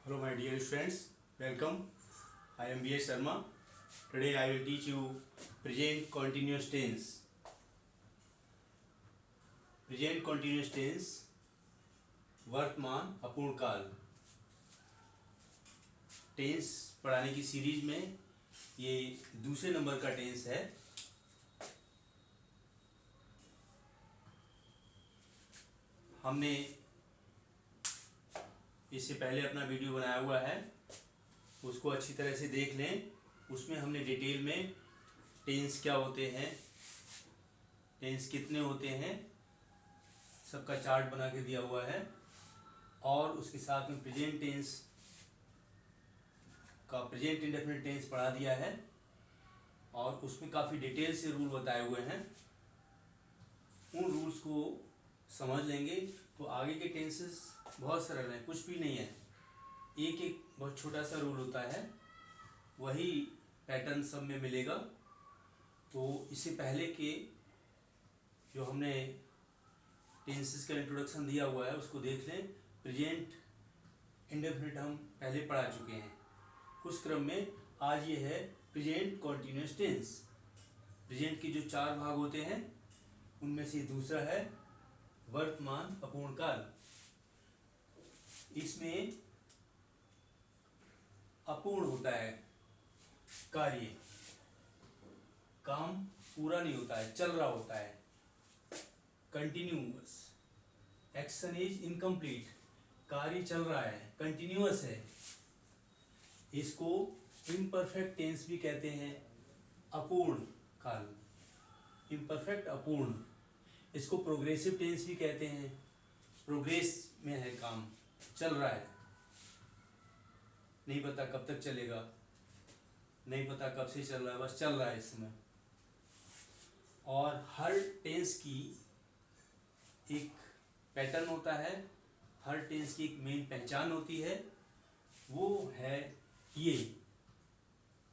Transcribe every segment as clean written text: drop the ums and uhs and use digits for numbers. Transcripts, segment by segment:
Hello my dear students, welcome. I am B.S. Sharma. Today I will teach you present continuous tense. Present continuous tense वर्तमान अपूर्ण काल tense पढ़ाने की series में ये दूसरे नंबर का टेंस है। हमने इससे पहले अपना वीडियो बनाया हुआ है, उसको अच्छी तरह से देख लें। उसमें हमने डिटेल में टेंस क्या होते हैं, टेंस कितने होते हैं, सबका चार्ट बना के दिया हुआ है। और उसके साथ में प्रेजेंट टेंस का प्रेजेंट इंडेफिनिट टेंस पढ़ा दिया है और उसमें काफ़ी डिटेल से रूल बताए हुए हैं। उन रूल्स को समझ लेंगे तो आगे के टेंसेस बहुत सरल हैं, कुछ भी नहीं है। एक एक बहुत छोटा सा रूल होता है, वही पैटर्न सब में मिलेगा। तो इससे पहले के जो हमने टेंसेस का इंट्रोडक्शन दिया हुआ है उसको देख लें। प्रेजेंट इंडेफिनिट हम पहले पढ़ा चुके हैं। उस क्रम में आज ये है प्रेजेंट कॉन्टिन्यूस टेंस। प्रेजेंट के जो चार भाग होते हैं उनमें से दूसरा है वर्तमान अपूर्ण काल। इसमें अपूर्ण होता है कार्य, काम पूरा नहीं होता है, चल रहा होता है। कंटिन्यूअस, एक्शन इज इनकम्प्लीट, कार्य चल रहा है, कंटिन्यूअस है। इसको इम्परफेक्ट टेंस भी कहते हैं, अपूर्ण काल, इम्परफेक्ट अपूर्ण। इसको प्रोग्रेसिव टेंस भी कहते हैं, प्रोग्रेस में है, काम चल रहा है, नहीं पता कब तक चलेगा, नहीं पता कब से चल रहा है, बस चल रहा है इस समय। और हर टेंस की एक पैटर्न होता है, हर टेंस की एक मेन पहचान होती है, वो है ये।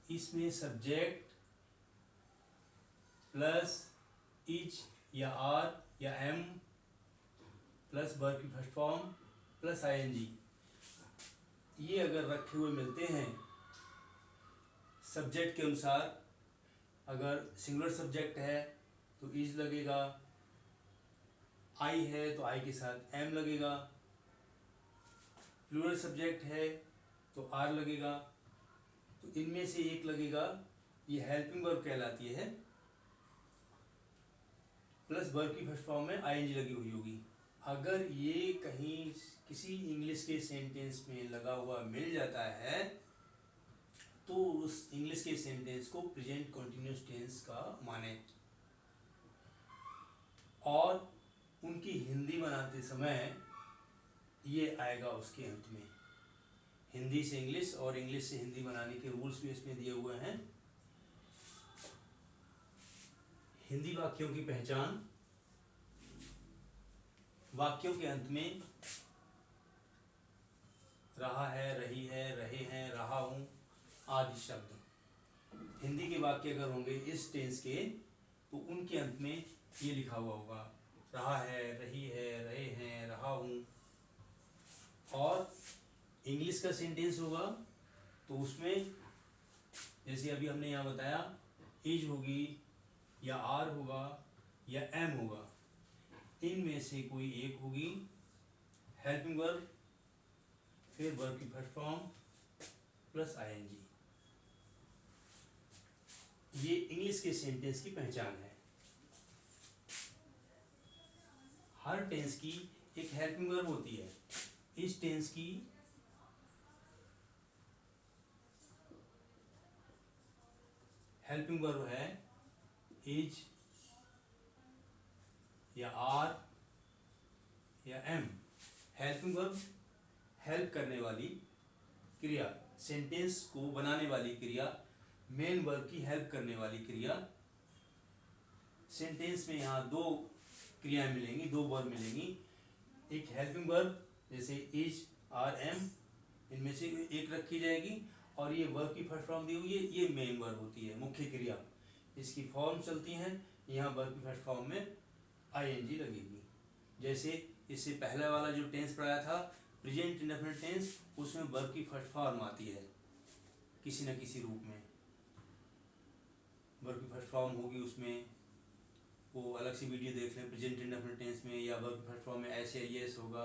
इसमें सब्जेक्ट प्लस इज या आर या एम प्लस वर्ब की फर्स्ट फॉर्म प्लस आईएनजी, ये अगर रखे हुए मिलते हैं सब्जेक्ट के अनुसार, अगर सिंगुलर सब्जेक्ट है तो इज लगेगा, आई है तो आई के साथ एम लगेगा, प्लूरल सब्जेक्ट है तो आर लगेगा। तो इनमें से एक लगेगा, ये हेल्पिंग वर्ब कहलाती है, प्लस वर्ब की फर्स्ट फॉर्म में आईएनजी लगी हुई होगी। अगर ये कहीं किसी इंग्लिश के सेंटेंस में लगा हुआ मिल जाता है तो उस इंग्लिश के सेंटेंस को प्रेजेंट कॉन्टिन्यूस टेंस का माने। और उनकी हिंदी बनाते समय ये आएगा उसके अंत में। हिंदी से इंग्लिश और इंग्लिश से हिंदी बनाने के रूल्स भी इसमें दिए हुए हैं। हिंदी वाक्यों की पहचान, वाक्यों के अंत में रहा है, रही है, रहे हैं, रहा हूं आदि शब्द। हिंदी के वाक्य अगर होंगे इस टेंस के तो उनके अंत में ये लिखा हुआ होगा, रहा है, रही है, रहे हैं, रहा हूं। और इंग्लिश का सेंटेंस होगा तो उसमें जैसे अभी हमने यहाँ बताया, इज होगी या आर होगा या एम होगा, इनमें से कोई एक होगी हेल्पिंग वर्ब, फिर वर्ब की फर्स्ट फॉर्म प्लस आईएनजी। ये इंग्लिश के सेंटेंस की पहचान है। हर टेंस की एक हेल्पिंग वर्ब होती है। इस टेंस की हेल्पिंग वर्ब है इज या आर या एम। हेल्पिंग वर्ब हेल्प करने वाली क्रिया, सेंटेंस को बनाने वाली क्रिया, मेन वर्ब की हेल्प करने वाली क्रिया। सेंटेंस में यहाँ दो क्रियाएं मिलेंगी, दो वर्ब मिलेंगी। एक हेल्पिंग वर्ब जैसे इज, आर, एम, इनमें से एक रखी जाएगी और ये वर्ब की फर्स्ट फॉर्म दी हुई है, ये मेन वर्ब होती है, मुख्य क्रिया। इसकी फॉर्म चलती हैं, यहाँ वर्ब की फर्स्ट फॉर्म में आईएनजी लगेगी। जैसे इससे पहले वाला जो टेंस पढ़ाया था प्रेजेंट इंडेफिनिट टेंस उसमें वर्ब की फर्स्ट फॉर्म आती है किसी न किसी रूप में, वर्ब की फर्स्ट फॉर्म होगी उसमें, वो अलग से वीडियो देख लें प्रेजेंट इंडेफिनिट टेंस में, या वर्ब की फर्स्ट फॉर्म में ऐसे एस होगा।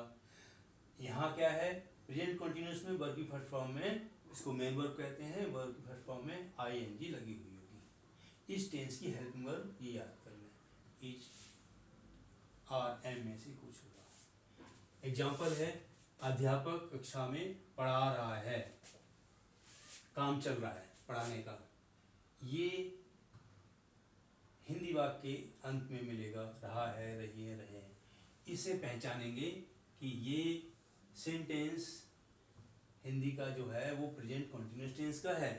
यहाँ क्या है, प्रेजेंट कंटिन्यूअस में वर्ब की फर्स्ट फॉर्म में, इसको मेन वर्ब कहते हैं, वर्ब की फर्स्ट फॉर्म में आईएनजी लगी हुई होगी। इस टेंस की हेल्पिंग वर्ब ये याद कर लें, इच आर एम में से कुछ होगा। एग्जाम्पल है, अध्यापक कक्षा में पढ़ा रहा है, काम चल रहा है पढ़ाने का। ये हिंदी वाक्य के अंत में मिलेगा, रहा है, रही है, रहे हैं। इसे पहचानेंगे कि ये सेंटेंस हिंदी का जो है वो प्रेजेंट कंटिन्यूअस टेंस का है।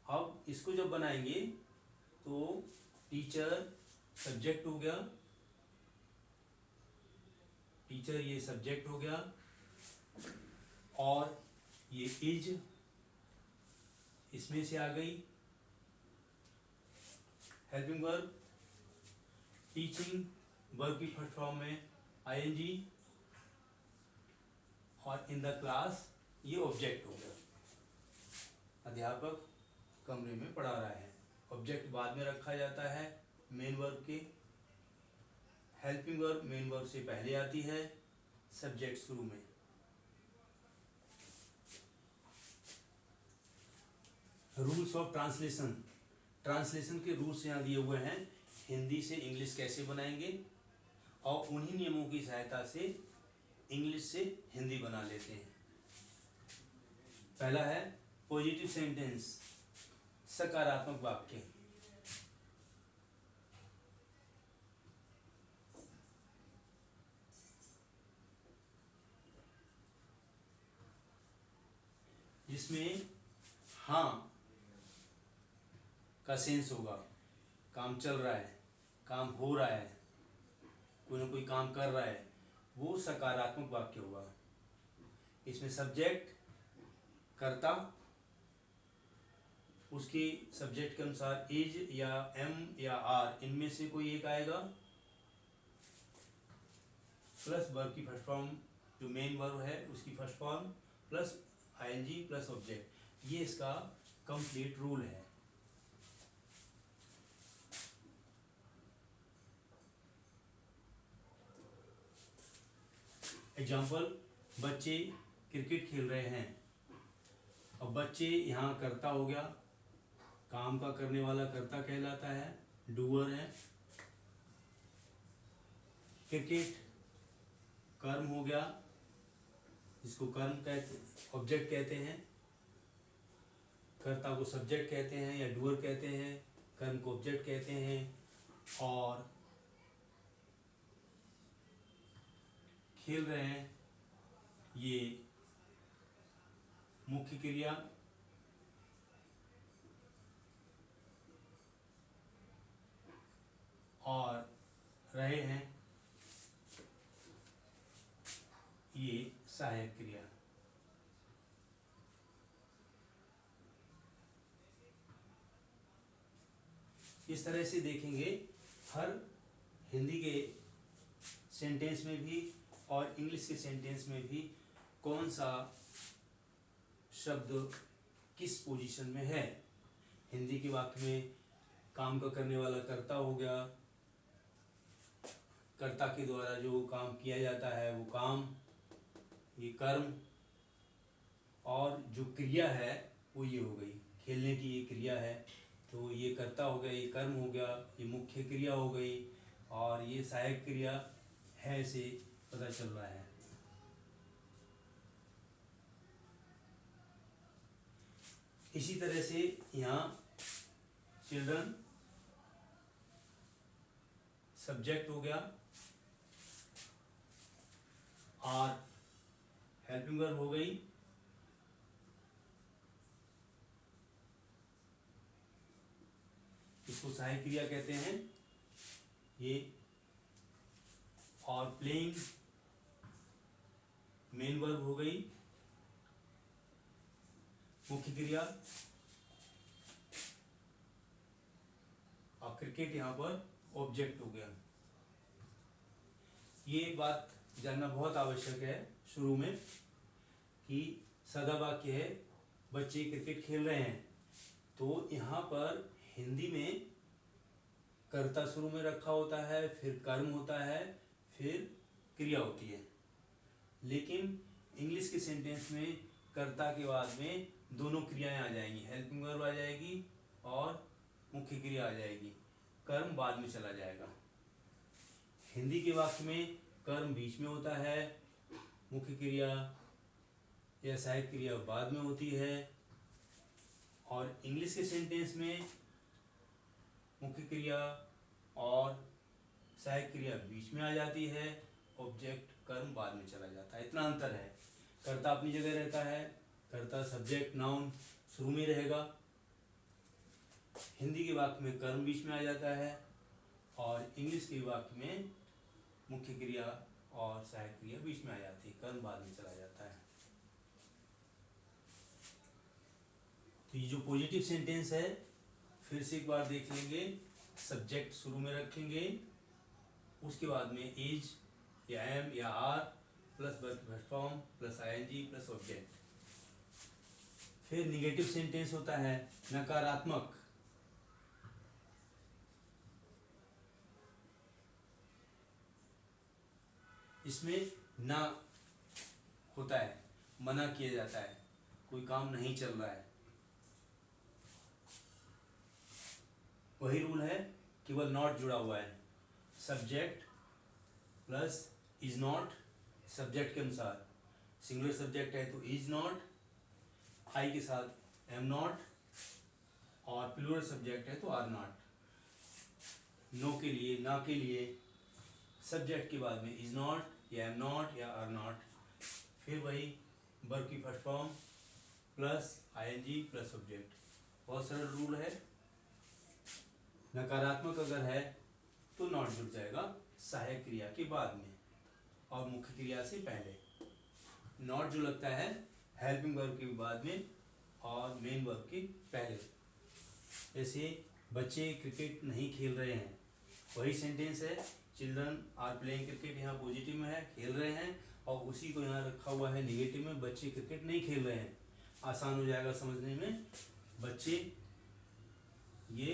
अब इसको जब बनाएंगे तो टीचर सब्जेक्ट हो गया, टीचर ये सब्जेक्ट हो गया, और ये इज इसमें से आ गई हेल्पिंग वर्ब, टीचिंग वर्ब की फर्स्ट फॉर्म में आईएनजी, और इन द क्लास ये ऑब्जेक्ट हो गया। अध्यापक कमरे में पढ़ा रहा है, ऑब्जेक्ट बाद में रखा जाता है मेन वर्ब के, हेल्पिंग वर्ब मेन वर्ब से पहले आती है, सब्जेक्ट शुरू में। रूल्स ऑफ ट्रांसलेशन, ट्रांसलेशन के रूल्स यहाँ दिए हुए हैं, हिंदी से इंग्लिश कैसे बनाएंगे, और उन्हीं नियमों की सहायता से इंग्लिश से हिंदी बना लेते हैं। पहला है पॉजिटिव सेंटेंस, सकारात्मक वाक्य। जिसमें हाँ का सेंस होगा, काम चल रहा है, काम हो रहा है, कोई ना कोई काम कर रहा है, वो सकारात्मक वाक्य होगा। इसमें सब्जेक्ट कर्ता, उसके सब्जेक्ट के अनुसार इज या एम या आर इनमें से कोई एक आएगा, प्लस वर्ब की फर्स्ट फॉर्म जो मेन वर्ब है उसकी first form, plus I N G plus object. ये इसका कंप्लीट रूल है। एग्जाम्पल, बच्चे क्रिकेट खेल रहे हैं। अब बच्चे यहाँ कर्ता हो गया, काम का करने वाला कर्ता कहलाता है, डूअर है। क्रिकेट कर्म हो गया, जिसको कर्म कहते ऑब्जेक्ट कहते हैं, कर्ता को सब्जेक्ट कहते हैं या डूअर कहते हैं, कर्म को ऑब्जेक्ट कहते हैं। और खेल रहे हैं, ये मुख्य क्रिया, और रहे हैं ये सहायक क्रिया। इस तरह से देखेंगे हर हिंदी के सेंटेंस में भी और इंग्लिश के सेंटेंस में भी कौन सा शब्द किस पोजीशन में है। हिंदी के वाक्य में काम का करने वाला कर्ता हो गया, कर्ता के द्वारा जो काम किया जाता है वो काम, ये कर्म, और जो क्रिया है वो ये हो गई, खेलने की ये क्रिया है, तो ये कर्ता हो गया, ये कर्म हो गया, ये मुख्य क्रिया हो गई, और ये सहायक क्रिया है से पता चल रहा है। इसी तरह से यहाँ चिल्ड्रन सब्जेक्ट हो गया, और हेल्पिंग वर्ब हो गई, इसको सहायक क्रिया कहते हैं ये, और प्लेइंग मेन वर्ब हो गई, मुख्य क्रिया, और क्रिकेट यहाँ पर ऑब्जेक्ट हो गया। ये बात जानना बहुत आवश्यक है शुरू में कि सदा वाक्य है बच्चे क्रिकेट खेल रहे हैं, तो यहाँ पर हिंदी में कर्ता शुरू में रखा होता है, फिर कर्म होता है, फिर क्रिया होती है। लेकिन इंग्लिश के सेंटेंस में कर्ता के बाद में दोनों क्रियाएं आ जाएंगी, हेल्पिंग वर्ब आ जाएगी और मुख्य क्रिया आ जाएगी, कर्म बाद में चला जाएगा। हिंदी के वाक्य में कर्म बीच में होता है, मुख्य क्रिया या सहायक क्रिया बाद में होती है, और इंग्लिश के सेंटेंस में मुख्य क्रिया और सहायक क्रिया बीच में आ जाती है, ऑब्जेक्ट कर्म बाद में चला जाता है। इतना अंतर है। कर्ता अपनी जगह रहता है, कर्ता सब्जेक्ट नाउन शुरू में रहेगा। हिंदी के वाक्य में कर्म बीच में आ जाता है और इंग्लिश के वाक्य में मुख्य क्रिया और सहायक क्रिया बीच में आ जाती है, कर्म बाद में चला जाता है। तो ये जो पॉजिटिव सेंटेंस है फिर से एक बार देख लेंगे। सब्जेक्ट शुरू में रखेंगे, उसके बाद में इज या एम या are plus verb form plus I N G plus object. फिर निगेटिव सेंटेंस होता है नकारात्मक। इसमें ना होता है, मना किया जाता है, कोई काम नहीं चल रहा है। वही रूल है, केवल नॉट जुड़ा हुआ है। Subject plus is not subject के अनुसार, सिंगुलर सब्जेक्ट है तो इज नॉट, आई के साथ एम नॉट, और प्लूरल सब्जेक्ट है तो आर नॉट। नो के लिए, ना के लिए सब्जेक्ट के बाद में इज नॉट या एम नॉट या आर नॉट। फिर वही वर्ब की first form plus I N G plus object. बहुत सरल रूल है। नकारात्मक अगर है तो नॉट जुड़ जाएगा सहायक क्रिया के बाद में और मुख्य क्रिया से पहले। नॉट जो लगता है हेल्पिंग वर्ब के बाद में और मेन वर्ब के पहले। जैसे बच्चे क्रिकेट नहीं खेल रहे हैं, वही सेंटेंस है चिल्ड्रन आर प्लेइंग क्रिकेट, यहाँ पॉजिटिव में है खेल रहे हैं, और उसी को यहाँ रखा हुआ है निगेटिव में बच्चे क्रिकेट नहीं खेल रहे हैं। आसान हो जाएगा समझने में। बच्चे ये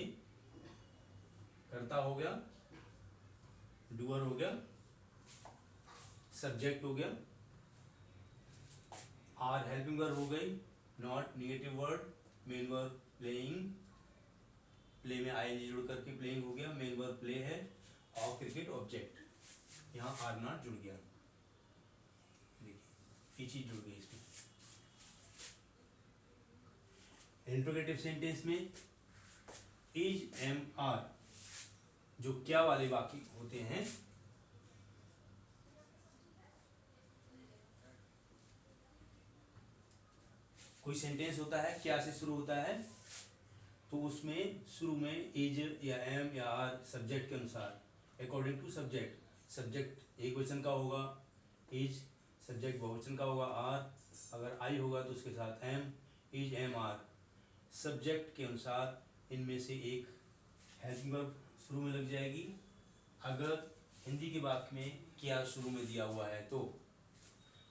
कर्ता हो गया, डूअर हो गया, सब्जेक्ट हो गया, आर हेल्पिंग वर्ब हो गई, not negative word, main verb playing, play में आई जुड़ करके प्लेइंग हो गया, मेन वर्ब प्ले है, और क्रिकेट ऑब्जेक्ट, यहाँ आर नॉट जुड़ गया। देखिए ये चीज जुड़ गई इसमें। इंट्रोगेटिव सेंटेंस में इज एम आर जो क्या वाले वाक्य होते हैं, कोई सेंटेंस होता है क्या से शुरू होता है, तो उसमें शुरू में इज या एम या आर सब्जेक्ट के अनुसार अकॉर्डिंग टू सब्जेक्ट। सब्जेक्ट एक वचन का होगा इज, सब्जेक्ट बहुवचन का होगा आर, अगर आई होगा तो उसके साथ am, is am are. Subject के अनुसार इनमें से एक हेल्पिंग वर्ब शुरू में लग जाएगी। अगर हिंदी के वाक्य में क्या शुरू में दिया हुआ है तो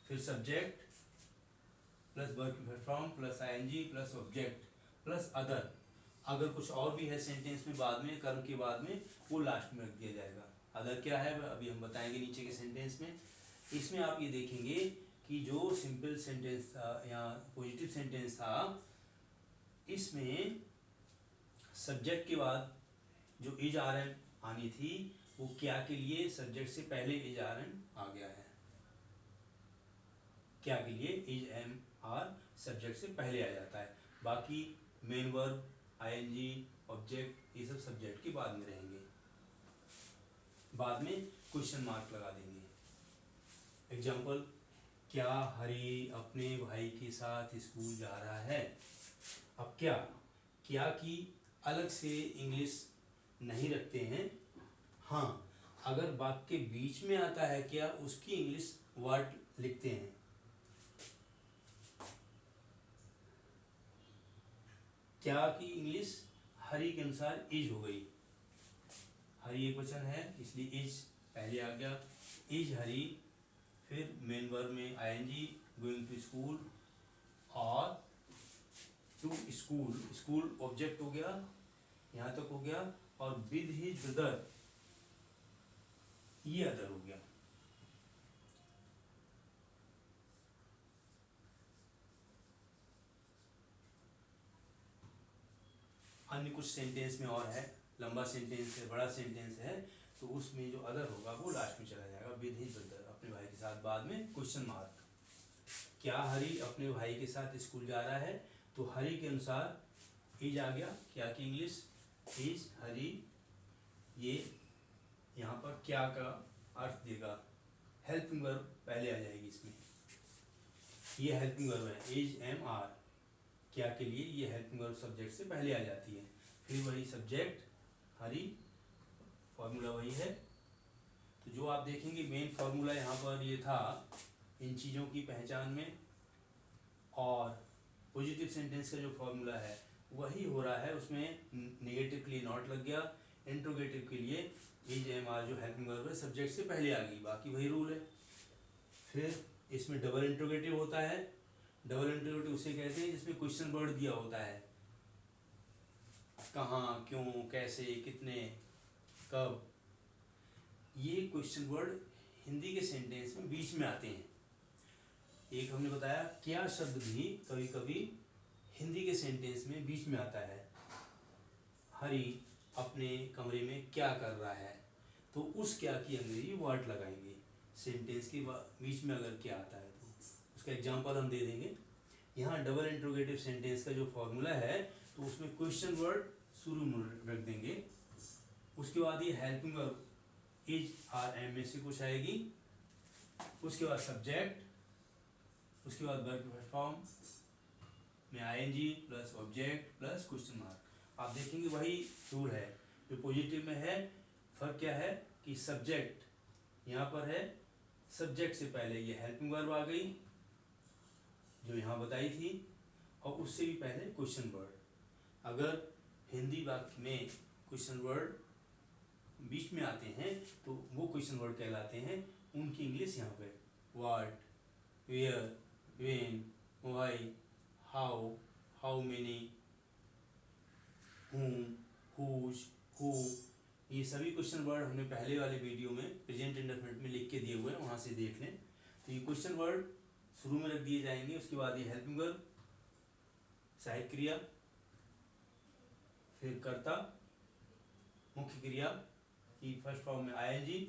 फिर सब्जेक्ट प्लस वर्ब की form plus I N G plus object plus other. अगर कुछ और भी है सेंटेंस में बाद में कर्म के बाद में, वो लास्ट में रख दिया जाएगा। अदर क्या है अभी हम बताएंगे नीचे के सेंटेंस में। इसमें आप ये देखेंगे कि जो सिंपल सेंटेंस था या पॉजिटिव सेंटेंस था, इसमें सब्जेक्ट के बाद जो इज आर एन आनी थी वो क्या के लिए सब्जेक्ट से पहले इज आर एन आ गया है। क्या के लिए इज एम आर सब्जेक्ट से पहले आ जाता है, बाकी मेन वर्ब आईएनजी ऑब्जेक्ट ये सब सब्जेक्ट के बाद में रहेंगे। बाद में क्वेश्चन मार्क लगा देंगे। एग्जाम्पल, क्या हरी अपने भाई के साथ स्कूल जा रहा है। अब क्या की अलग से इंग्लिश नहीं रखते हैं। हाँ, अगर वाक्य के बीच में आता है क्या, उसकी इंग्लिश वर्ड लिखते हैं। क्या की इंग्लिश हरी के अनुसार इज हो गई। हरी एक वचन है इसलिए इज पहले आ गया। इज हरी फिर मेन वर्ब में आईएनजी, गोइंग टू स्कूल और टू स्कूल, स्कूल ऑब्जेक्ट हो गया, यहाँ तक हो गया, और विद हिज ब्रदर, ये अदर हो गया। अन्य कुछ सेंटेंस में और है, लंबा सेंटेंस है, बड़ा सेंटेंस है, तो उसमें जो अदर होगा वो लास्ट में चला जाएगा, विद हिज ब्रदर, अपने भाई के साथ, बाद में क्वेश्चन मार्क। क्या हरी अपने भाई के साथ स्कूल जा रहा है, तो हरी के अनुसार इज आ गया, क्या की इंग्लिश इज हरी, ये यहाँ पर क्या का अर्थ देगा, हेल्पिंग वर्ब पहले आ जाएगी इसमें, ये हेल्पिंग वर्ब है, इज एम आर, क्या के लिए ये हेल्पिंग वर्ब सब्जेक्ट से पहले आ जाती है। फिर वही सब्जेक्ट हरी, फॉर्मूला वही है। तो जो आप देखेंगे मेन फॉर्मूला यहाँ पर ये था इन चीज़ों की पहचान में, और पॉजिटिव सेंटेंस का जो फॉर्मूला है वही हो रहा है, उसमें नेगेटिव के लिए नॉट लग गया, इंट्रोगेटिव के लिए इज एम आर जो हेल्पिंग वर्ब है सब्जेक्ट से पहले आ गई, बाकी वही रूल है। फिर इसमें डबल इंट्रोगेटिव होता है, डबल इंट्रोगेटिव उसे कहते हैं जिसमें क्वेश्चन वर्ड दिया होता है, कहाँ, क्यों, कैसे, कितने, कब, ये क्वेश्चन वर्ड हिंदी के सेंटेंस में बीच में आते हैं। एक हमने बताया क्या शब्द भी कभी कभी हिंदी के सेंटेंस में बीच में आता है, हरी अपने कमरे में क्या कर रहा है, तो उस क्या की अंग्रेजी वर्ड लगाएंगे, सेंटेंस के बीच में अगर क्या आता है तो उसका एग्जांपल हम दे देंगे। यहाँ डबल इंट्रोगेटिव सेंटेंस का जो फॉर्मूला है तो उसमें क्वेश्चन वर्ड शुरू में रख देंगे, उसके बाद ये helping verb is are am में से कुछ आएगी, उसके बाद सब्जेक्ट, उसके बाद वर्ब फॉर्म में I N G plus object plus question mark. आप देखेंगे वही रूल है जो पॉजिटिव में है, फर्क क्या है कि सब्जेक्ट यहाँ पर है, सब्जेक्ट से पहले ये हेल्पिंग वर्ब आ गई जो यहाँ बताई थी, और उससे भी पहले क्वेश्चन वर्ड। अगर हिंदी वाक्य में क्वेश्चन वर्ड बीच में आते हैं तो वो क्वेश्चन वर्ड कहलाते हैं, उनकी इंग्लिश यहाँ पे what, where, when, why, how, how many, whom, whose, who, ये सभी क्वेश्चन वर्ड हमने पहले वाले वीडियो में प्रेजेंट इंडेफिनिट में लिख के दिए हुए हैं, वहाँ से देख लें। तो ये क्वेश्चन वर्ड शुरू में रख दिए जाएंगे, उसके बाद ये हेल्पिंग वर्ब, सहायक क्रिया, फिर कर्ता, मुख्य क्रिया की फर्स्ट फॉर्म में आईएनजी,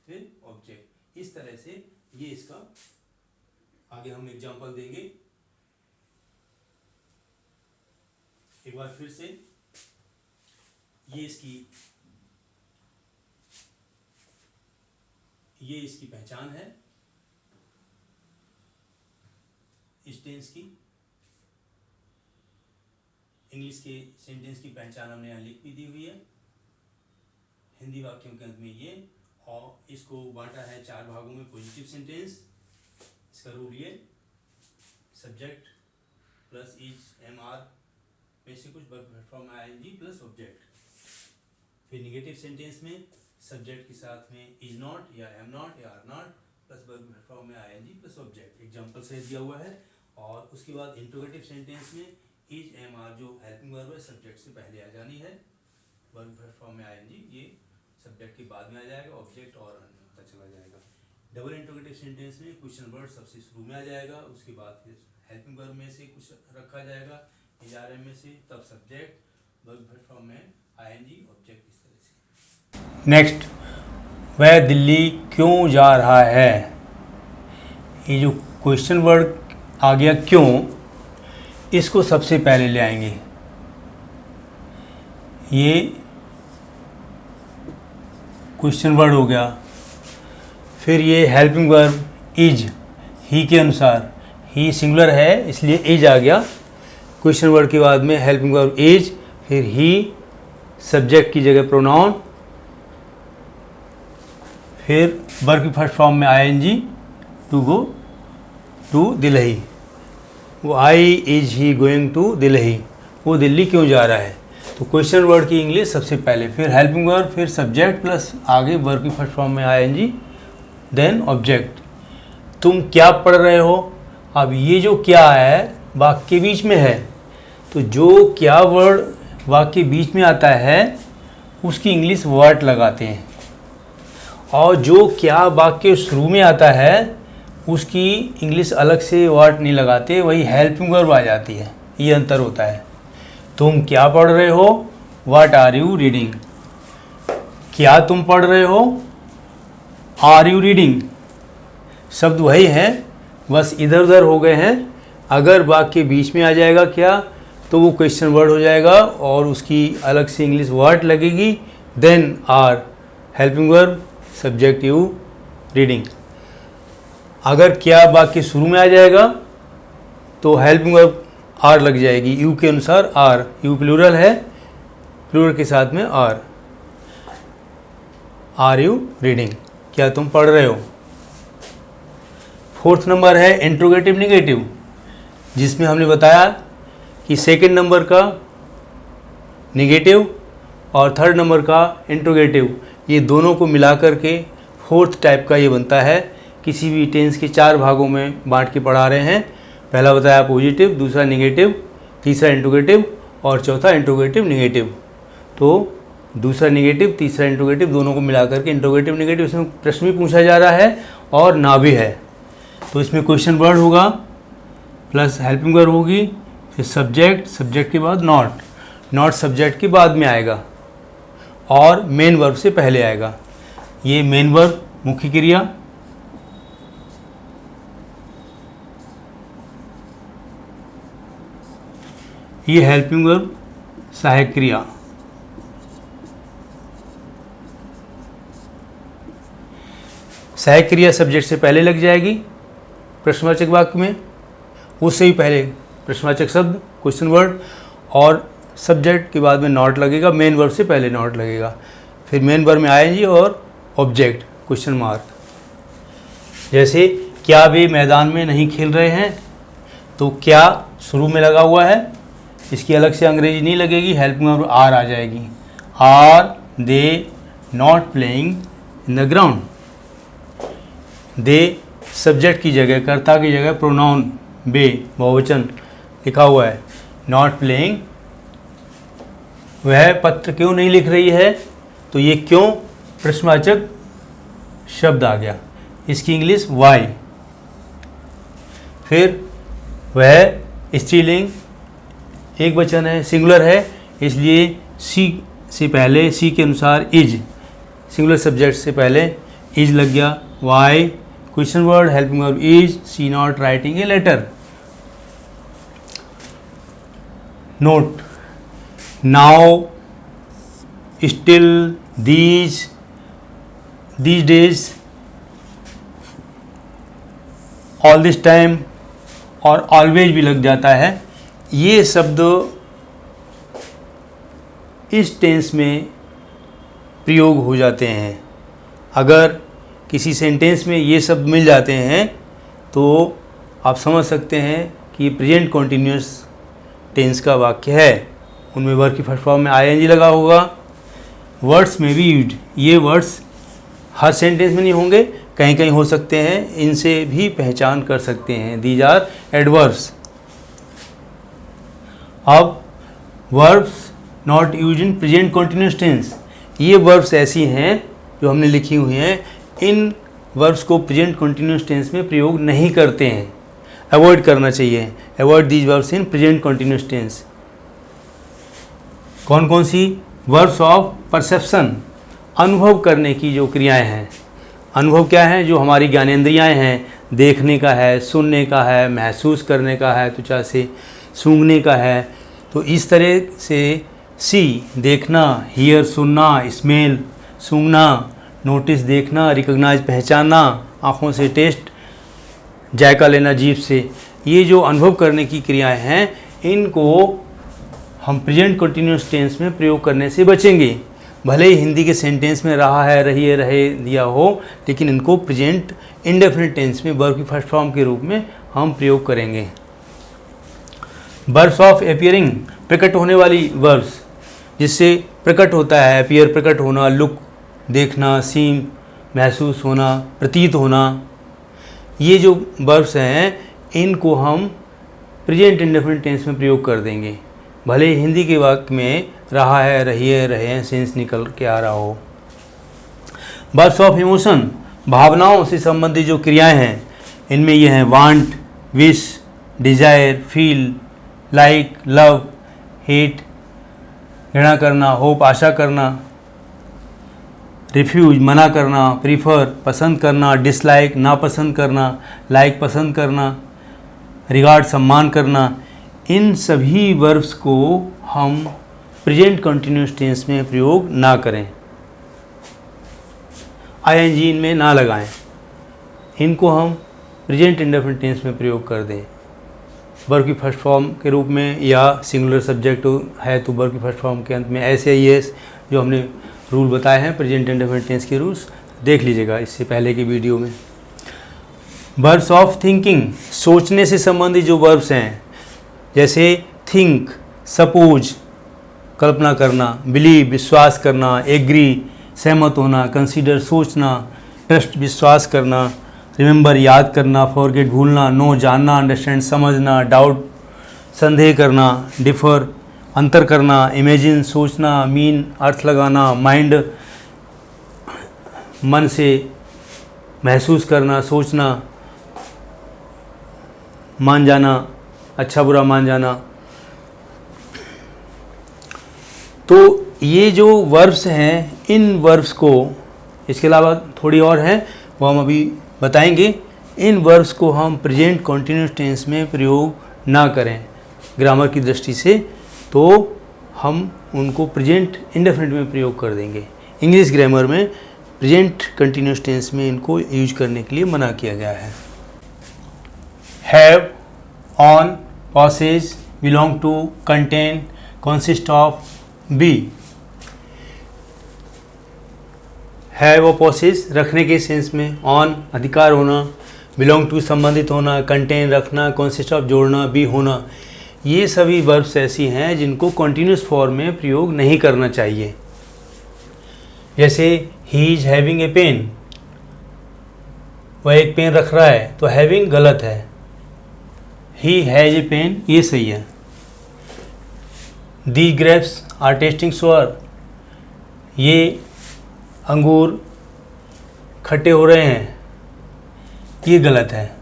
फिर ऑब्जेक्ट। इस तरह से ये इसका आगे हम एग्जांपल देंगे। एक बार फिर से ये इसकी पहचान है इस टेंस की, इंग्लिश के सेंटेंस की पहचान हमने यहाँ लिख भी दी हुई है, हिंदी वाक्यों के अंत में ये, और इसको बांटा है 4 भागों में। पॉजिटिव सेंटेंस, इसका रूल ये subject plus is am are में से कुछ verb form I N G plus object. फिर नेगेटिव सेंटेंस में सब्जेक्ट के साथ में इज नॉट या एम नॉट या are not plus verb form में आईएनजी प्लस ऑब्जेक्ट, एग्जांपल से दिया हुआ है। और उसके बाद इंट्रोगेटिव सेंटेंस में इज एम आर जो हेल्पिंग वर्ब है सब्जेक्ट से पहले आ जानी है, वर्ब फॉर्म में आईएनजी ये सब्जेक्ट के बाद में आ जाएगा, ऑब्जेक्ट और अन्य होता चला जाएगा। डबल इंट्रोगेटिव सेंटेंस में क्वेश्चन वर्ड सबसे शुरू में आ जाएगा, उसके बाद फिर हेल्पिंग वर्ब में से कुछ रखा जाएगा, इज आर एम में से, तब सब्जेक्ट, वर्ब फॉर्म में आईएनजी, ऑब्जेक्ट, इस तरह से। नेक्स्ट, वह दिल्ली क्यों जा रहा है, ये जो क्वेश्चन वर्ड आ गया क्यों, इसको सबसे पहले ले आएंगे। ये क्वेश्चन वर्ड हो गया, फिर ये हेल्पिंग वर्ब इज, ही के अनुसार, ही सिंगुलर है इसलिए इज आ गया क्वेश्चन वर्ड के बाद में, हेल्पिंग वर्ब इज, फिर ही सब्जेक्ट की जगह प्रोनाउन, फिर वर्ब की फर्स्ट फॉर्म में I N G, to go to Delhi, why is he going to Delhi, वो दिल्ली क्यों जा रहा है। तो क्वेश्चन वर्ड की इंग्लिश सबसे पहले, फिर हेल्पिंग वर्ब, फिर सब्जेक्ट प्लस आगे वर्ब की फर्स्ट फॉर्म में आईएनजी, देन ऑब्जेक्ट। तुम क्या पढ़ रहे हो। अब ये जो क्या है वाक्य के बीच में है, तो जो क्या वर्ड वाक्य के बीच में आता है उसकी इंग्लिश वर्ड लगाते हैं, और जो क्या वाक्य शुरू में आता है उसकी इंग्लिश अलग से वर्ड नहीं लगाते, वही हेल्पिंग वर्ब आ जाती है। ये अंतर होता है। तुम क्या पढ़ रहे हो, व्हाट आर यू रीडिंग। क्या तुम पढ़ रहे हो, आर यू रीडिंग। शब्द वही हैं, बस इधर उधर हो गए हैं। अगर वाक्य के बीच में आ जाएगा क्या तो वो क्वेश्चन वर्ड हो जाएगा और उसकी अलग से इंग्लिश वर्ड लगेगी। Then are helping verb, subject you, reading. अगर क्या वाक्य शुरू में आ जाएगा तो हेल्पिंग वर्ब आर लग जाएगी, यू के अनुसार आर। यू प्लूरल है, प्लूरल के साथ में आर यू रीडिंग, क्या तुम पढ़ रहे हो। फोर्थ नंबर है इंट्रोगेटिव निगेटिव, जिसमें हमने बताया कि सेकंड नंबर का निगेटिव और थर्ड नंबर का इंट्रोगेटिव, ये दोनों को मिला करके फोर्थ टाइप का ये बनता है। किसी भी टेंस के 4 भागों में बांट के पढ़ा रहे हैं। पहला बताया पॉजिटिव, दूसरा निगेटिव, तीसरा इंट्रोगेटिव और चौथा इंट्रोगेटिव निगेटिव। तो दूसरा निगेटिव, तीसरा इंट्रोगेटिव, दोनों को मिला करके इंट्रोगेटिव निगेटिव, इसमें प्रश्न भी पूछा जा रहा है और ना भी है। तो इसमें क्वेश्चन वर्ड होगा प्लस हेल्पिंग वर्ब होगी, फिर सब्जेक्ट, सब्जेक्ट के बाद नॉट, नॉट सब्जेक्ट के बाद में आएगा और मेन वर्ब से पहले आएगा। ये मेन वर्ब मुख्य क्रिया, ये हेल्पिंग वर्ब सहायक क्रिया। सहायक क्रिया सब्जेक्ट से पहले लग जाएगी प्रश्नवाचक वाक्य में, उससे ही पहले प्रश्नवाचक शब्द क्वेश्चन वर्ड, और सब्जेक्ट के बाद में नॉट लगेगा, मेन वर्ब से पहले नॉट लगेगा, फिर मेन वर्ब में आएंगी और ऑब्जेक्ट क्वेश्चन मार्क। जैसे क्या वे मैदान में नहीं खेल रहे हैं, तो क्या शुरू में लगा हुआ है, इसकी अलग से अंग्रेजी नहीं लगेगी, हेल्पिंग वर्ब आर आ जाएगी। Are they not playing in the ground. They subject की जगह, कर्ता की जगह प्रोनाउन बे बहुवचन लिखा हुआ है। नॉट प्लेइंग, वह पत्र क्यों नहीं लिख रही है, तो ये क्यों प्रश्नवाचक शब्द आ गया, इसकी इंग्लिश वाई। फिर वह स्त्रीलिंग एक वचन है, सिंगुलर है, इसलिए सी से पहले, सी के अनुसार इज, सिंगुलर सब्जेक्ट से पहले इज लग गया। Why question word, helping verb is, she not writing a letter. Note, now, still, these days, all this time और ऑलवेज भी लग जाता है। ये शब्द इस टेंस में प्रयोग हो जाते हैं। अगर किसी सेंटेंस में ये शब्द मिल जाते हैं तो आप समझ सकते हैं कि ये प्रेजेंट कॉन्टिन्यूस टेंस का वाक्य है। उनमें वर्ब की फर्स्ट फॉर्म में आईएनजी लगा होगा। वर्ड्स में भी यूज्ड, ये वर्ड्स हर सेंटेंस में नहीं होंगे, कहीं कहीं हो सकते हैं, इनसे भी पहचान कर सकते हैं। These are adverbs. अब verbs not use in present continuous tense, ये वर्ब्स ऐसी हैं जो हमने लिखी हुई हैं, इन वर्ब्स को प्रेजेंट कॉन्टिन्यूस टेंस में प्रयोग नहीं करते हैं, अवॉइड करना चाहिए। Avoid these verbs in present continuous tense. कौन कौन सी? वर्ब्स ऑफ परसेप्शन, अनुभव करने की जो क्रियाएं हैं। अनुभव क्या है? जो हमारी ज्ञानेंद्रियाएं हैं, देखने का है, सुनने का है, महसूस करने का है, त्वचा से सूंघने का है। तो इस तरह से सी देखना, हियर सुनना, स्मेल सूंघना, नोटिस देखना, रिकॉग्नाइज पहचानना, आँखों से टेस्ट जायका लेना जीभ से, ये जो अनुभव करने की क्रियाएं हैं इनको हम प्रेजेंट कंटिन्यूस टेंस में प्रयोग करने से बचेंगे। भले ही हिंदी के सेंटेंस में रहा है, रहिए, रहे दिया हो, लेकिन इनको प्रेजेंट इंडेफिनिट टेंस में वर्ब की फर्स्ट फॉर्म के रूप में हम प्रयोग करेंगे। वर्ब्स ऑफ अपीयरिंग, प्रकट होने वाली वर्ब्स, जिससे प्रकट होता है, अपीयर प्रकट होना, लुक देखना, सीम महसूस होना, प्रतीत होना। ये जो वर्ब्स हैं इनको हम प्रेजेंट इंडेफिनिट टेंस में प्रयोग कर देंगे, भले हिंदी के वाक्य में रहा है, रही है, रहे हैं सेंस निकल के आ रहा हो। वर्ब्स ऑफ इमोशन, भावनाओं से संबंधित जो क्रियाएं हैं इनमें ये हैं want, wish, desire, feel, like, love, hate, घृणा करना, होप, आशा करना, रिफ्यूज, मना करना, प्रीफर, पसंद करना, डिसलाइक, नापसंद करना, लाइक, पसंद करना, रिगार्ड, सम्मान करना। इन सभी वर्ब्स को हम प्रेजेंट कंटिन्यूस टेंस में प्रयोग ना करें, आईएनजी इनमें ना लगाएं, इनको हम प्रेजेंट इंडेफिनिट टेंस में प्रयोग कर दें। वर्ब की फर्स्ट फॉर्म के रूप में या सिंगुलर सब्जेक्ट है तो वर्ब की फर्स्ट फॉर्म के अंत में ऐसे ही है जो हमने रूल बताए हैं प्रेजेंट इंडेफिनिट टेंस के रूल्स, देख लीजिएगा इससे पहले की वीडियो में। वर्ब्स ऑफ थिंकिंग, सोचने से संबंधित जो वर्ब्स हैं जैसे थिंक, सपोज, कल्पना करना, बिलीव, विश्वास करना, एग्री, सहमत होना, कंसीडर, सोचना, ट्रस्ट, विश्वास करना, रिमेंबर, याद करना, फॉरगेट, भूलना, नो, जानना, अंडरस्टैंड, समझना, डाउट, संदेह करना, डिफर, अंतर करना, इमेजिन, सोचना, मीन, अर्थ लगाना, माइंड, मन से महसूस करना, सोचना, मान जाना, अच्छा बुरा मान जाना। तो ये जो वर्ब्स हैं इन वर्ब्स को, इसके अलावा थोड़ी और हैं वो हम अभी बताएंगे, इन वर्ब्स को हम प्रेजेंट कंटिन्यूस टेंस में प्रयोग ना करें ग्रामर की दृष्टि से, तो हम उनको प्रेजेंट इंडेफिनिट में प्रयोग कर देंगे। इंग्लिश ग्रामर में प्रेजेंट कंटिन्यूस टेंस में इनको यूज करने के लिए मना किया गया है। Have, on, possess, belong to, contain, consist of, be. Have और पॉसेज रखने के सेंस में, ऑन अधिकार होना, बिलोंग टू संबंधित होना, कंटेन रखना, कंसिस्ट ऑफ जोड़ना, बी होना, ये सभी वर्ब्स ऐसी हैं जिनको कंटिन्यूस फॉर्म में प्रयोग नहीं करना चाहिए। जैसे he is having a pen, वह एक पेन रख रहा है तो हैविंग गलत है, ही हैज ए पेन ये सही है। दी ग्रेप्स आर टेस्टिंग सोअर, ये अंगूर खट्टे हो रहे हैं, ये गलत है।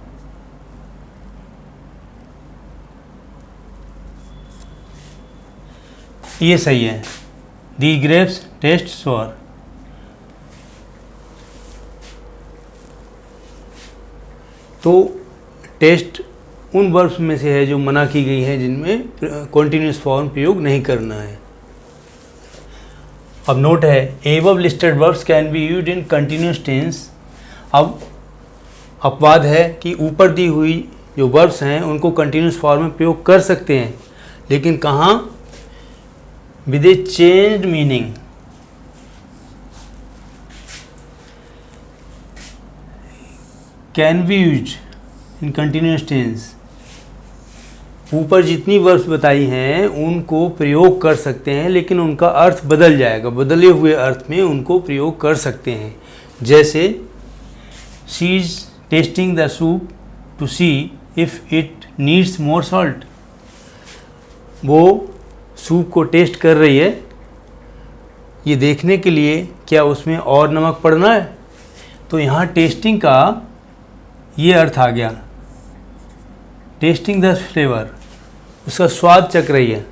ये सही है, दी ग्रेप्स टेस्ट सोअर। तो टेस्ट उन वर्ब्स में से है जो मना की गई है जिनमें कॉन्टिन्यूस फॉर्म प्रयोग नहीं करना है। अब नोट है, above listed verbs can be used in continuous tense. अब अपवाद है कि ऊपर दी हुई जो वर्ब्स हैं उनको कंटिन्यूस फॉर्म में प्रयोग कर सकते हैं, लेकिन कहाँ? With a changed meaning. Can be used in continuous tense. ऊपर जितनी वर्ब्स बताई हैं उनको प्रयोग कर सकते हैं, लेकिन उनका अर्थ बदल जाएगा, बदले हुए अर्थ में उनको प्रयोग कर सकते हैं। जैसे she is tasting the soup to see if it needs more salt. वो सूप को टेस्ट कर रही है ये देखने के लिए क्या उसमें और नमक पड़ना है। तो यहाँ टेस्टिंग का ये अर्थ आ गया, टेस्टिंग द फ्लेवर, उसका स्वाद चख रही है,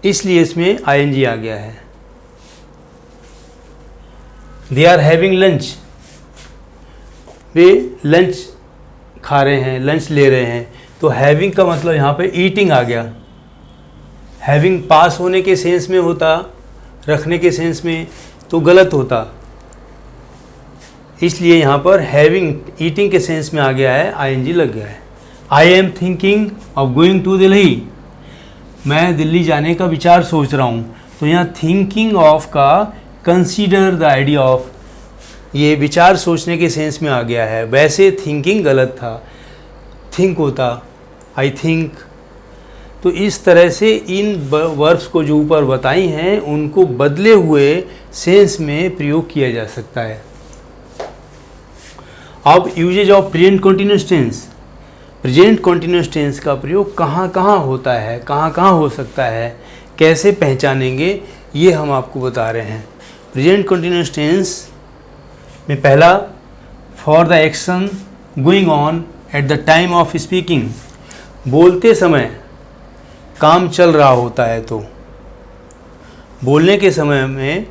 इसलिए इसमें आईएनजी आ गया है। दे आर हैविंग लंच, वे लंच खा रहे हैं, लंच ले रहे हैं। तो हैविंग का मतलब यहाँ पे ईटिंग आ गया। हैविंग पास होने के सेंस में होता, रखने के सेंस में तो गलत होता, इसलिए यहाँ पर हैविंग ईटिंग के सेंस में आ गया है, आईएनजी लग गया है। I am thinking of going to Delhi, मैं दिल्ली जाने का विचार सोच रहा हूँ। तो यहाँ थिंकिंग ऑफ का कंसीडर द आइडिया ऑफ, ये विचार सोचने के सेंस में आ गया है। वैसे थिंकिंग गलत था, थिंक होता आई थिंक। तो इस तरह से इन वर्ब्स को जो ऊपर बताई हैं उनको बदले हुए सेंस में प्रयोग किया जा सकता है। अब usages of present continuous tense. Present continuous tense का प्रयोग कहाँ कहाँ होता है, कहाँ कहाँ हो सकता है, कैसे पहचानेंगे, ये हम आपको बता रहे हैं। प्रेजेंट कंटिन्यूस टेंस में पहला, for the action going on eight the time of speaking. बोलते समय काम चल रहा होता है, तो बोलने के समय में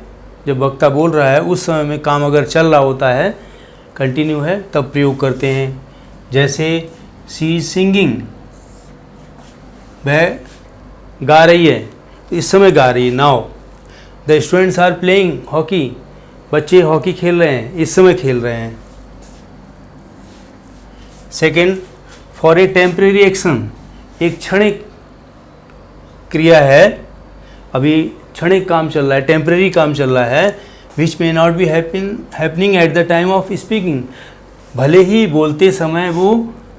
जब वक्ता बोल रहा है उस समय में काम अगर चल रहा होता है, कंटिन्यू है, तब प्रयोग करते हैं। जैसे शी इज सिंगिंग, वह गा रही है, तो इस समय गा रही है। Now the students are playing hockey, बच्चे हॉकी खेल रहे हैं, इस समय खेल रहे हैं। Second, for a temporary action, एक क्षणिक क्रिया है, अभी क्षणिक काम चल रहा है, टेम्परेरी काम चल रहा है। Which may not be happening at the time of speaking, भले ही बोलते समय वो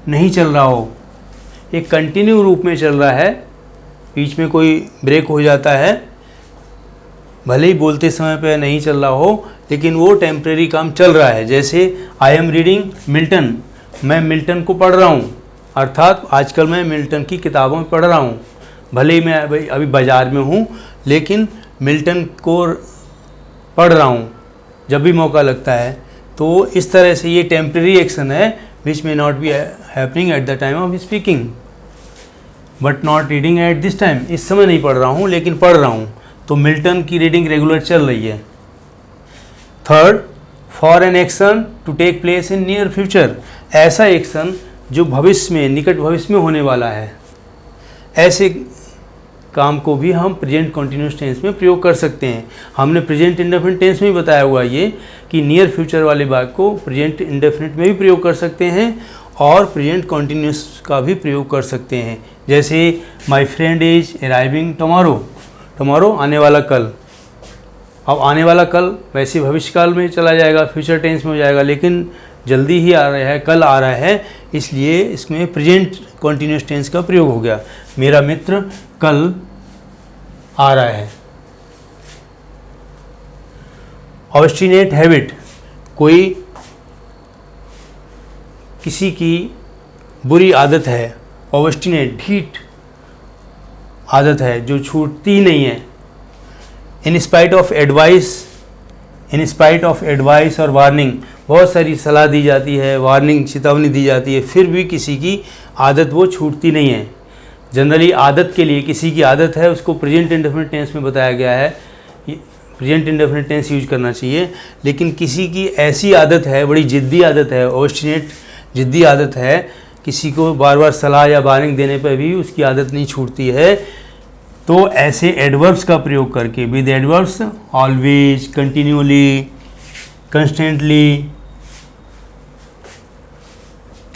नहीं चल रहा हो, एक कंटिन्यू रूप में चल रहा है, बीच में कोई ब्रेक हो जाता है, भले ही बोलते समय पे नहीं चल रहा हो, लेकिन वो टेम्परेरी काम चल रहा है। जैसे आई एम रीडिंग मिल्टन, मैं मिल्टन को पढ़ रहा हूँ, अर्थात आजकल मैं मिल्टन की किताबों में पढ़ रहा हूँ, भले ही मैं अभी बाज़ार में हूँ, लेकिन मिल्टन को पढ़ रहा हूँ जब भी मौका लगता है। तो इस तरह से ये टेम्परेरी एक्शन है, which may not be happening at the time of speaking but not reading at this time, इस समय नहीं पढ़ रहा हूँ लेकिन पढ़ रहा हूँ, तो मिल्टन की रीडिंग रेगुलर चल रही है। Third, for an action to take place in near future, ऐसा एक्शन जो भविष्य में, निकट भविष्य में होने वाला है, ऐसे काम को भी हम प्रेजेंट कंटिन्यूस टेंस में प्रयोग कर सकते हैं। हमने प्रेजेंट इंडेफिनिट टेंस में भी बताया हुआ ये कि नियर फ्यूचर वाले भाग को प्रेजेंट इंडेफिनिट में भी प्रयोग कर सकते हैं और प्रेजेंट कंटिन्यूस का भी प्रयोग कर सकते हैं। जैसे my friend is arriving tomorrow, tomorrow आने वाला कल। अब आने वाला कल वैसे भविष्य काल में चला जाएगा, फ्यूचर टेंस में हो जाएगा, लेकिन जल्दी ही आ रहा है, कल आ रहा है, इसलिए इसमें प्रेजेंट कंटिन्यूस टेंस का प्रयोग हो गया। मेरा मित्र कल आ रहा है। ऑब्स्टिनेट हैबिट, कोई किसी की बुरी आदत है, ऑब्स्टिनेट ढीठ आदत है जो छूटती नहीं है। In spite of advice, in spite of advice और वार्निंग, बहुत सारी सलाह दी जाती है, वार्निंग चेतावनी दी जाती है, फिर भी किसी की आदत वो छूटती नहीं है। जनरली आदत के लिए, किसी की आदत है, उसको प्रेजेंट इंडेफिनिट टेंस में बताया गया है, प्रेजेंट इंडेफिनिट टेंस यूज करना चाहिए। लेकिन किसी की ऐसी आदत है, बड़ी जिद्दी आदत है, ऑब्स्टिनेट जिद्दी आदत है, किसी को बार बार सलाह या वार्निंग देने पर भी उसकी आदत नहीं छूटती है, तो ऐसे एडवर्ब्स का प्रयोग करके, with adverbs always, continually, constantly,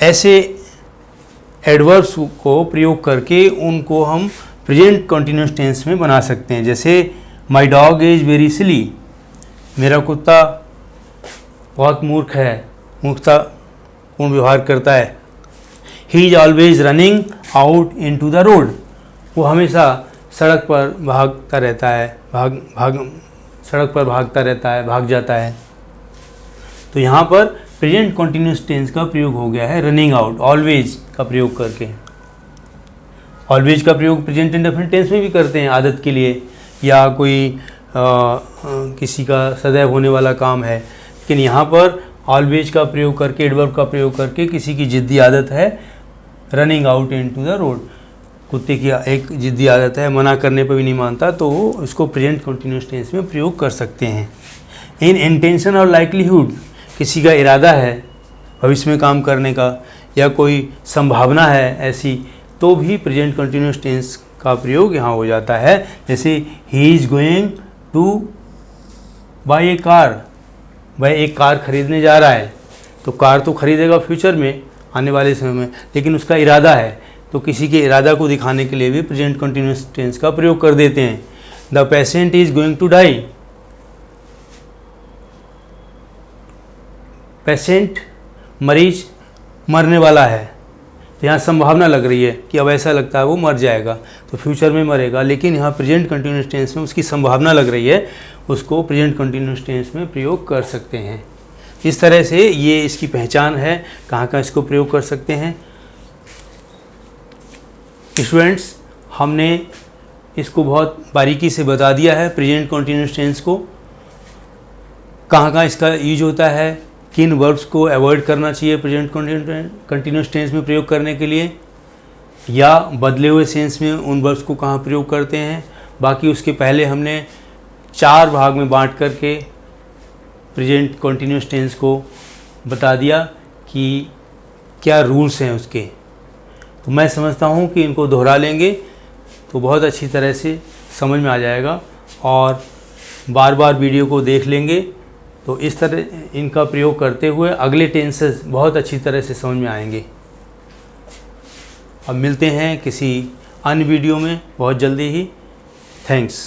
ऐसे एडवर्ब्स को प्रयोग करके उनको हम प्रेजेंट कंटिन्यूस टेंस में बना सकते हैं। जैसे my dog is very silly, मेरा कुत्ता बहुत मूर्ख है, मूर्खतापूर्ण व्यवहार करता है। He is always running out into the road, वो हमेशा सड़क पर भागता रहता है, सड़क पर भागता रहता है, भाग जाता है। तो यहाँ पर प्रेजेंट कंटिन्यूस टेंस का प्रयोग हो गया है रनिंग आउट, ऑलवेज का प्रयोग करके। ऑलवेज का प्रयोग प्रेजेंट इंडेफिनिट टेंस में भी करते हैं आदत के लिए, या कोई किसी का सदैव होने वाला काम है, लेकिन यहाँ पर ऑलवेज का प्रयोग करके, एडवर्ब का प्रयोग करके, किसी की जिद्दी आदत है running out into the road, कुत्ते की एक जिद्दी आदत है, मना करने पर भी नहीं मानता, तो उसको प्रेजेंट कंटिन्यूस टेंस में प्रयोग कर सकते हैं। इन इंटेंशन और लाइक्लीहुड, किसी का इरादा है भविष्य में काम करने का, या कोई संभावना है ऐसी, तो भी प्रेजेंट कंटिन्यूस टेंस का प्रयोग यहाँ हो जाता है। जैसे he is going to buy a car, वह एक कार खरीदने जा रहा है, तो कार तो खरीदेगा फ्यूचर में, आने वाले समय में, लेकिन उसका इरादा है, तो किसी के इरादा को दिखाने के लिए भी प्रेजेंट कंटिन्यूस टेंस का प्रयोग कर देते हैं। The patient is going to die, patient मरीज मरने वाला है, तो यहाँ संभावना लग रही है कि अब ऐसा लगता है वो मर जाएगा, तो फ्यूचर में मरेगा, लेकिन यहाँ प्रेजेंट कंटिन्यूस टेंस में उसकी संभावना लग रही है, उसको प्रेजेंट कंटिन्यूस टेंस में प्रयोग कर सकते हैं। इस तरह से ये इसकी पहचान है, कहाँ कहाँ इसको प्रयोग कर सकते हैं। स्टूडेंट्स, हमने इसको बहुत बारीकी से बता दिया है, प्रेजेंट कंटीन्यूअस टेंस को कहाँ कहाँ इसका यूज होता है, किन वर्ब्स को अवॉइड करना चाहिए प्रेजेंट कंटीन्यूअस टेंस में प्रयोग करने के लिए, या बदले हुए सेंस में उन वर्ब्स को कहाँ प्रयोग करते हैं। बाकी उसके पहले हमने 4 भाग में बांट करके प्रेजेंट कंटीन्यूअस टेंस को बता दिया कि क्या रूल्स हैं उसके। तो मैं समझता हूँ कि इनको दोहरा लेंगे तो बहुत अच्छी तरह से समझ में आ जाएगा, और बार बार वीडियो को देख लेंगे तो इस तरह इनका प्रयोग करते हुए अगले टेंसेस बहुत अच्छी तरह से समझ में आएंगे। अब मिलते हैं किसी अन्य वीडियो में बहुत जल्दी ही। थैंक्स।